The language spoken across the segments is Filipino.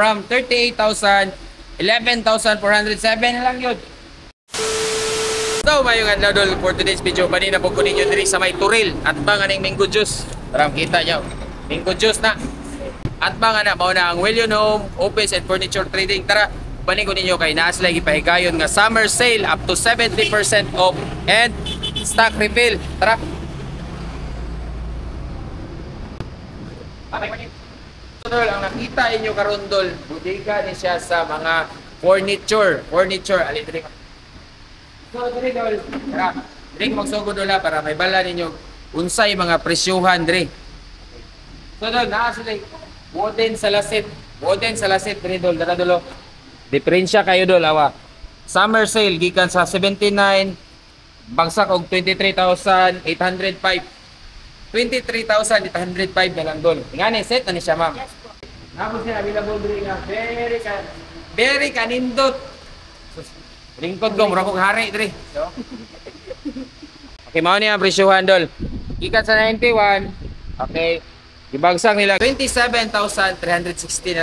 from 38,000, 11,407 na lang yun. So, mayong adlaw dol for today's video. Bani na po kunin nyo diri sa may Turil at bang aning mango juice. Tara, kita nyo. Mango juice na. At bang na, mao na ang William Home Office and Furniture Trading. Tara, bani ko ninyo kay naas lagi pahigayon nga summer sale up to 70% off and stock refill. Tara. Dol, ang nakita inyo karon dol, bodega ni siya sa mga furniture. Ali diri. So diri dol, tara. Diri magsugod dol para may bala ninyo unsay mga presyuhan diri. So dol, naa sila wooden salasit diri dol, dara dolo. Diferensya kayo dol awa. Summer sale gikan sa 79 bagsak og 23,805. 23,805 na lang dol. Ngani set na ni siya ma'am. Yes po. Tapos siya available diri nga very kanindot. Lingkod ko mura kog hari diri. So. Okay, mao ni ang presyuhan dol. Gikan sa 91. Okay. Gibagsak nila 27,360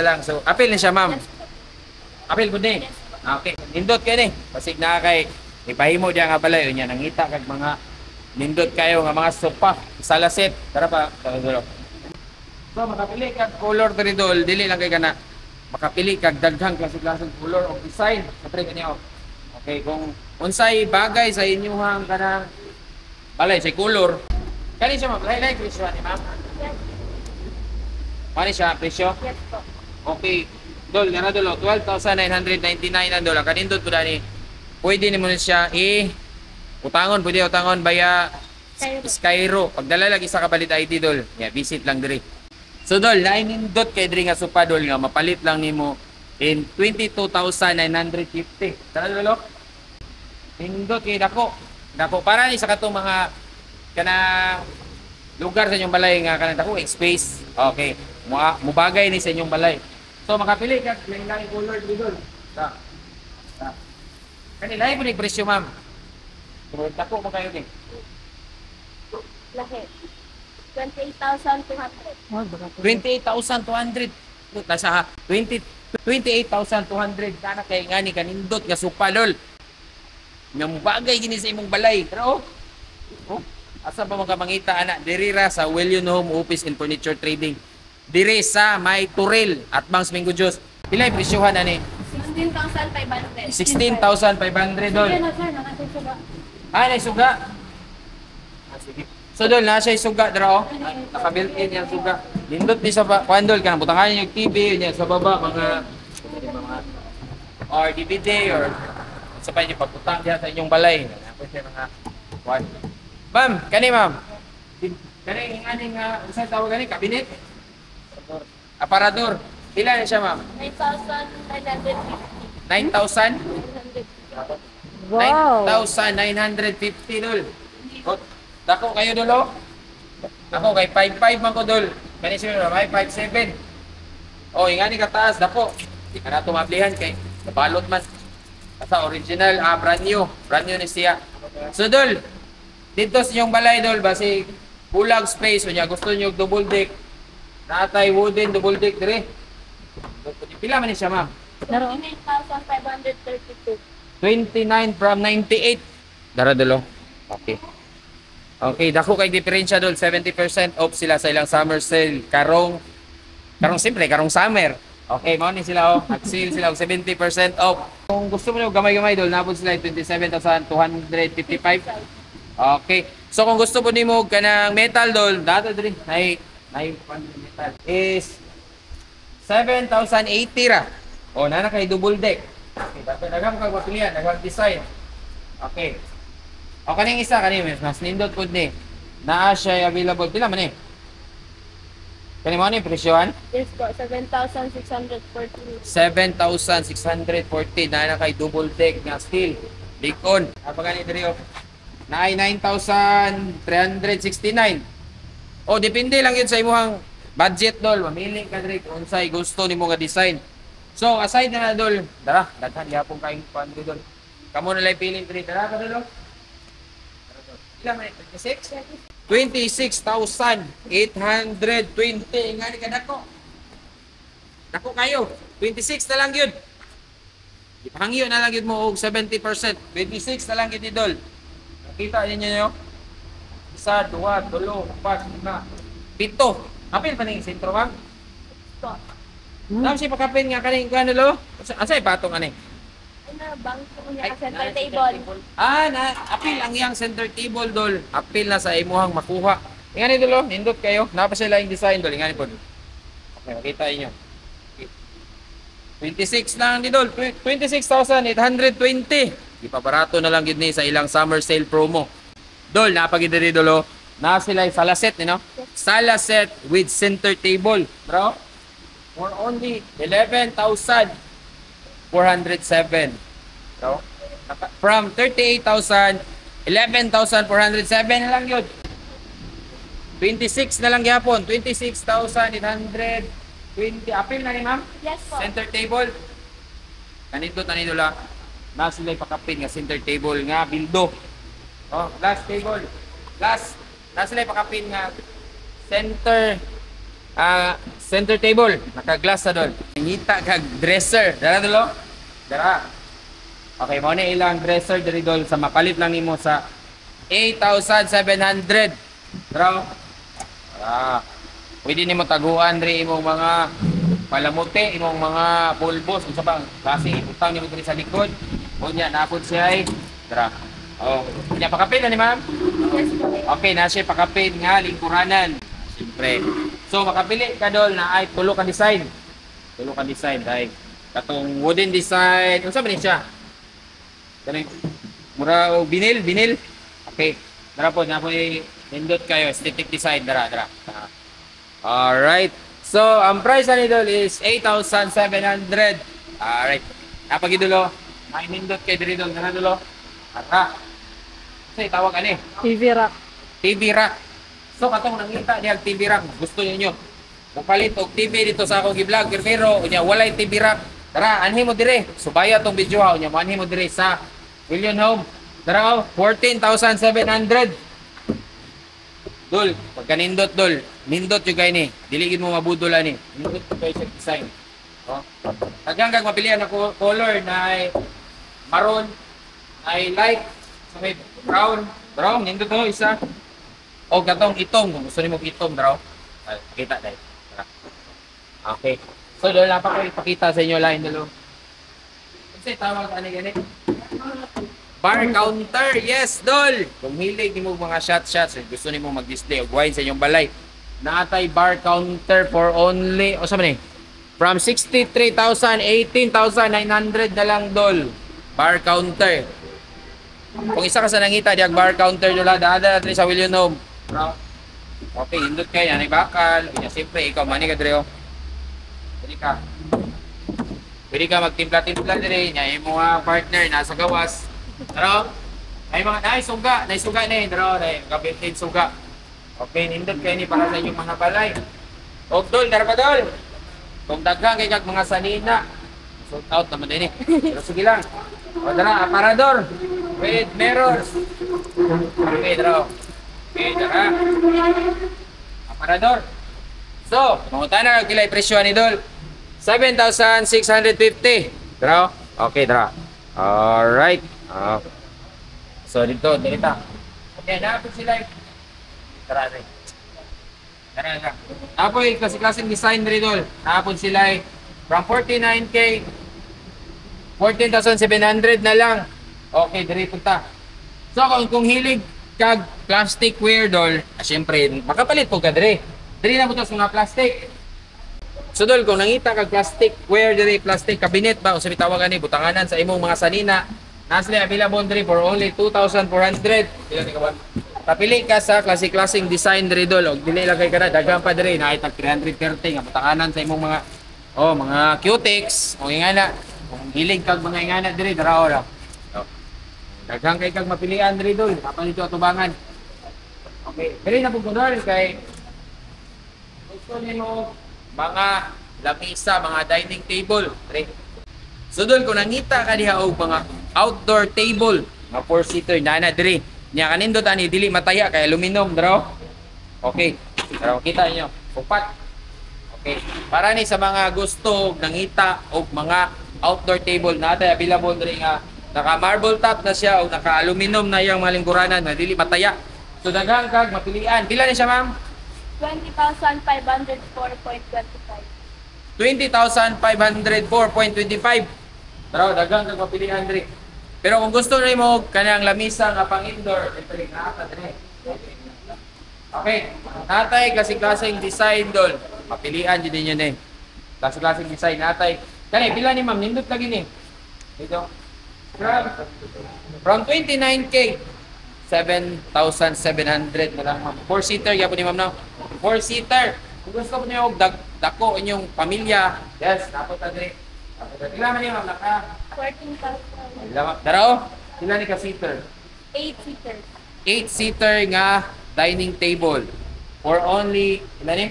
na lang. So, apil ni siya ma'am. Yes po. Apil pud ni. Yes po. Okay. Nindot kay ni. Basig na kay ipahimo diya nga balay unya nangita kag mga nindot kayo nga mga sopa, salasit. Tara pa, tara dolo. So makapili kag color diri dol, dili lang kay kana makapili kag daghang klase-klaseng color o design. Kapre kaniyo. Okay, kung unsay bagay sa inyong kanang balay sa color. Kani siya ma'am, like presyo ni ma'am. Yes. Mani siya presyo? Yes po. Okay. Dol, nga na dolo, 12,999 ang dola. Kanindot po dani. Pwede ni mo siya pwede utangon via Skyro. Pagdala lagi sa kapalit ID dol. Yeah, visit lang diri. So dol, nainindot kay diri nga supa dol nga mapalit lang nimo in 22,950. Tara dolo. Nindot kay dako. Dako para ni sa katong mga kanang lugar sa inyong balay nga kanang dako space. Okay. Mubagay ni sa inyong balay. So makapili ka lain-lain color dol. Ta. Kanila po ni presyo ma'am. Dako mo kayo din. Lahi. 28,200. 28,200. Nasa 28,200 kana kay ngani kanindot nga supa lol. Nga bagay gini sa imong balay. Pero asa ba mga mangita ana diri ra sa William Home Office and Furniture Trading. Diri sa may Turil at Bangs Mango Juice. Pila presyohan ani? 16,500. 16,500 dol. Ay, naisuga. Sige. So dol, na siya isuga dra oh. Naka-built-in yang suga. Lindot di sa kuan dol kana butangan yung TV nya sa baba mga or DVD or sa pa niyo pagputang diha sa inyong balay. Ako siya mga kuan. Ma'am, kani ma'am. Kani ingani nga usa tawag gani cabinet. Aparador. Pila na siya ma'am? 9,950. 9,000? 950. Wow. 9,950 dol. Dako kayo dolo. Ako kay 5,500 man ko dol. Kani siya may 5,700. Oh, ingani ka taas dako. Di ka na tumablihan kay nabalot man. Sa original brand new ni siya. So dol, dito sa inyong balay dol basi bulag space unya gusto niyo double deck. Natay wooden double deck dire. Pila man ni siya ma'am? 29,532. 29 from 98. Dara dolo. Okay. Okay, dako kay diferensya dol 70% off sila sa ilang summer sale. Karong simple, karong summer. Okay, mao ni sila oh. Nag-sale sila og 70% off. Kung gusto mo gamay-gamay dol, nabot sila 27,255. Okay. So kung gusto mo nimo kanang metal dol, dato diri. Nay metal is 7,080 ra. O nana kay double deck. Okay, dapat daghang kag mapilian, daghang design. Okay. O kaning isa kani mas nindot pud ni. Naa siya available pila man ni? Kani mo ni presyohan? Yes po, 7,640. 7,640 na kay double deck nga steel. Likon. Apa gani diri oh. Naay 9,369. O depende lang yun sa imong budget dol. Mamili ka diri kung unsay gusto nimo nga design. So aside na dol, dara, daghan gyapon kaayong kuan dol. Kamo na lay pili diri dara ka dol. Ila may 26? 26,820 ngani ka dako. Dako kayo. 26 na lang yun. Ipahangyo na lang yun mo og 70%. 26 na lang yun idol. Nakita ninyo nyo? Isa, dua, tulo, upat, lima, pito. Kapil pa ning sentro bang? Ito. Tapos siya pakapin nga kaning ano lo? Asa ipatong ani? Ano, bangko niya sa center table. Apil ang iyang center table dol. Apil na sa imuhang makuha. Ingani dolo, nindot kayo. Napa sila yung design dol, ingani po. Okay, makita niyo. 26 lang ni dol, 26,820. Ipabarato na lang gid ni sa ilang summer sale promo. Dol, napagid diri dolo. Na sila yung sala set, no? Sala set with center table, bro. For only 11,407. Bro. From 38,000, 11,407 na lang yun. 26 na lang yapon. 26,820. Apil na ni ma'am? Yes po. Center table. Kanito la. Na sila pakapin nga center table nga bildo. Oh, glass table. Glass. Na sila pakapin nga center table. Naka-glass sa dol. Ngita kag dresser. Dara dolo. Dara. Okay, mo na ilang dresser diri dol sa mapalit lang nimo sa 8,700. Dara. Pwede nimo taguan ri imong mga palamuti, imong mga pulbos, unsa bang klase ibutang nimo diri sa likod. Unya napod siya ay dara. Oh, unya pakapin na ni ma'am. Yes po. Okay, na siya pakapin nga lingkuranan. Siyempre. So makapili ka dol na ay tulo ka design. Tulo ka design dai. Katong wooden design, unsa man ni siya? Kani mura o vinyl. Okay. Dara po na po nindot kayo aesthetic design dara. Alright. So, ang price ni dol is 8,700. Alright. Napagidulo. May nindot kay diri dol dara dolo. Ara. Say tawag ani? TV rack. TV rack. So katong nangita niya TV rack, gusto niyo mupalit og TV dito sa akong gi-vlog pero unya walay TV rack. Tara, anhi mo dire. Subaya tong video ha unya anhi mo dire sa William Home. Tara, 14,700. Dol, pagkanindot dol, nindot yung kayo ni. Diligid mo mabudol ani. Nindot ko kayo sa design. Oh. Tagang kag mapilian na color na ay maroon, ay light, so may brown, nindot mo isa. O katong itom, kung gusto niyo itom, draw. Ay, pakita dahil. Okay. So, doon lang pa ko ipakita sa inyo lain dalo. Kasi tawag ano ganit? Bar counter, yes, dol! Kung hilig ni mo mga shots, gusto ni mo mag-display o wine sa inyong balay, naatay bar counter for only, o saan man from 63,000, 18,900 na lang, dol. Bar counter. Kung isa ka sa nangita, diag bar counter dola, dada natin sa William Home. Okay, hindot kayo, yan ay bakal. Siyempre, ikaw, mani ka, Dreo. Pwede ka magtimpla-timpla dire, niya yung mga partner nasa gawas. Pero, may mga naisuga na yun, pero kapitid suga. Okay, nindot kayo ni para sa inyong mga balay. Og dol, dol. Kung daghang kay kag mga sanina, sold out naman din eh. Pero sige lang. O dara, aparador with mirrors. Okay, dara. Okay, dara. Aparador. So, mangutan na kilay presyo ni dol. 7,650. Dra. Okay, dra. Alright. So, dito. Okay, napod sila. Dra. Napod klase-klaseng design rin, dol. Napod sila from 49K, 14,700 na lang. Okay, diri punta. So, kung hilig kag plastic wear, dol, syempre, makapalit po ka diri. Diri na po ito sa mga plastic. So dol, kung nangita kag plastic wear diri, plastic cabinet ba o sa bitawagan ni butanganan sa imong mga sanina, nasli available diri for only 2,400. Dili ni kaban. Papili ka sa classic design diri, dol, og dili lagay ka na daghang pa diri na itag 330 nga butanganan sa imong mga cutex o ingana. Kung hilig kag mga ingana diri, dara ora. Daghang kay kag mapilian diri, dol, apan dito atubangan. Okay, diri na pud dol kay gusto nimo mga lamisa, mga dining table. So doon, kung nangita ka diha og mga outdoor table, mga 4-seater, na diri. Nya kanindot ani dili mataya kay aluminum, draw. Okay. Pero kita niyo, upat. Okay. Para ni sa mga gusto nangita o mga outdoor table natin available diri nga naka marble top na siya o naka aluminum na yung mga lingkuranan na dili mataya. So daghang kag mapilian. Pila ni siya ma'am? 20,504.25. 20,504.25. Pero daghang kag mapilian diri. Pero kung gusto nimo kanang lamisa nga pang indoor, dili na ata diri. Okay. Natay klase-klaseng design dol. Mapilian jud ninyo ni. Klase-klaseng design natay. Kani pila ni ma'am nindot lagi ni. Dito. From 29K 7,700 na lang ma'am. 4-seater gyapon ni ma'am no. 4-seater. Kung gusto niyo og dako inyong pamilya, yes, dapat ta diri. Pila man ni ma'am naka 14,000. Darao, sila ni ka-seater. 8-seaters. 8-seater nga dining table for only, ilan ni?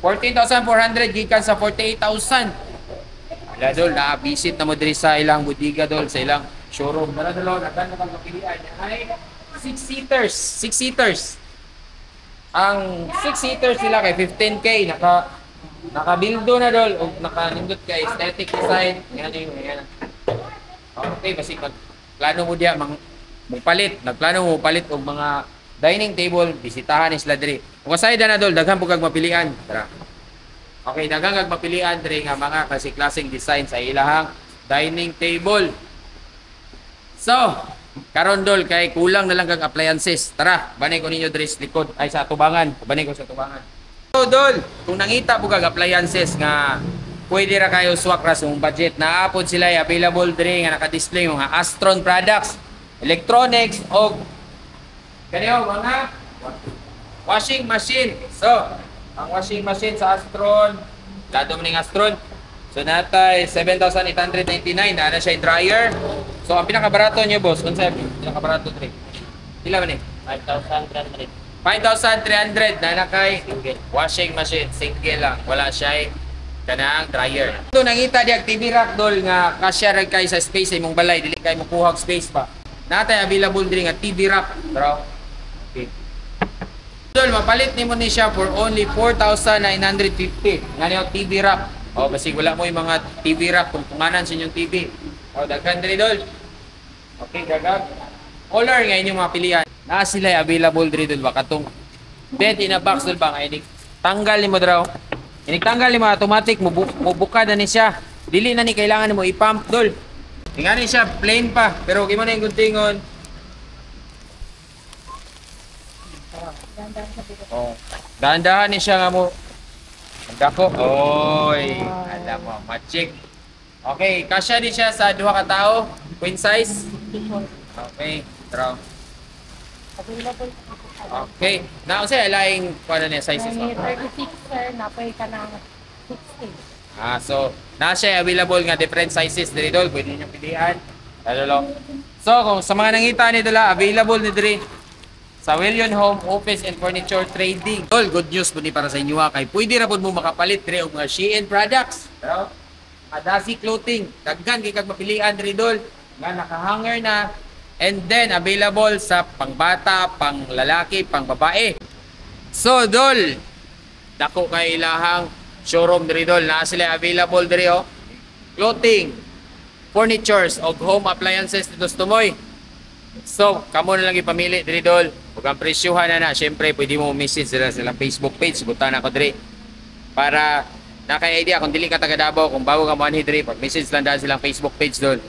14,400 gikan sa 48,000. Wala dol, na-visit na mo diri sa ilang budiga dol, sa ilang showroom. Dala dolo, nagkan na kang kapilian. Ay, 6-seaters. 6-seaters. Ang 6-seaters sila kay 15K, nakabildo na dol, o nakanindot kay aesthetic design. Yan yung, yan. Okay, basi plano mo diya nagplano mo palit og mga dining table, bisitahan ni sila diri. Kung aside na dol, daghan po kag mapilian. Tara. Okay, daghan kag mapilian diri nga mga klaseng design sa ilahang dining table. So, karon dol kay kulang na lang kag appliances. Tara, banay ko ninyo diri sa likod ay sa tubangan. Banay ko sa tubangan. So dol, kung nangita po kag appliances nga pwede ra kayo swak ra sa budget. Naapod sila available diri nga naka-display mga Astron products, electronics o kaniyo mga washing machine. So, ang washing machine sa Astron, lado man ning Astron. So natay 7,899 na siya dryer. So ang pinakabarato niyo boss, unsa pinakabarato diri? Pila man ni? 5,300. 5,300 na nakay washing machine, single lang, wala siya kanang dryer. Ito nangita di TV rack dol nga kasya ra kay sa space sa imong balay, dili kay mo kuha og space pa. Natay available diri nga TV rack, bro. Okay. Dol mapalit nimo ni siya for only 4,950. Ngani og TV rack. O basig wala mo yung mga TV rack kung tunganan sa inyong TV. O daghan diri dol. Okay, daghan. Color nga inyong mga pilihan. Na sila available diri dol ba katong bed in a box dol ba nga inig tanggal nimo draw. Inig tanggal nimo automatic mubuka na ni siya. Dili na ni kailangan nimo i-pump dol. Ingani siya plain pa pero kay man yung guntingon. Oh. Dahan-dahan ni siya nga mo. Dako. Oy, alam mo, magic. Okay, kasya di siya sa duha ka tawo, queen size. Okay, draw. Available. Okay. Na unsay laing kuan niya sizes May mo? 36 sir, napoy ka ng 60. So na siya available nga different sizes diri dol, pwede niyo pilihan. Lalo. So kung sa mga nangita ni dala, available ni diri sa Willion Home Office and Furniture Trading. Dol, good news po ni para sa inyo kay pwede ra pud mo makapalit diri og mga Shein products. Pero Adasi clothing, daghan kay kag mapilian diri dol nga nakahanger na. And then, available sa pangbata, panglalaki, pangbabae. So, dol, dako kay ilahang showroom diri dol. Na sila available diri oh. Clothing, furnitures, o home appliances dito sa Tumoy. So, kamo na lang ipamili diri dol. Ug ang presyuhan na syempre, pwede mo message sila sa Facebook page. Butan ako diri. Para naka-idea kung dili ka taga Davao, kung bago ka mo anhi diri, pag-message lang daan silang Facebook page dol.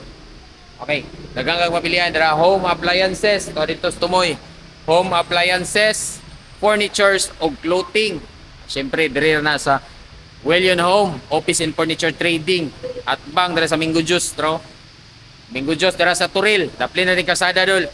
Okay, daghang kang mapilian dira home appliances to dito sa Tumoy. Home appliances, furnitures o clothing. Syempre diri na sa Willion Home Office and Furniture Trading at bang dira sa Mingo Juice, tro. Mingo Juice dira sa Turil. Dapli na rin kasada dol.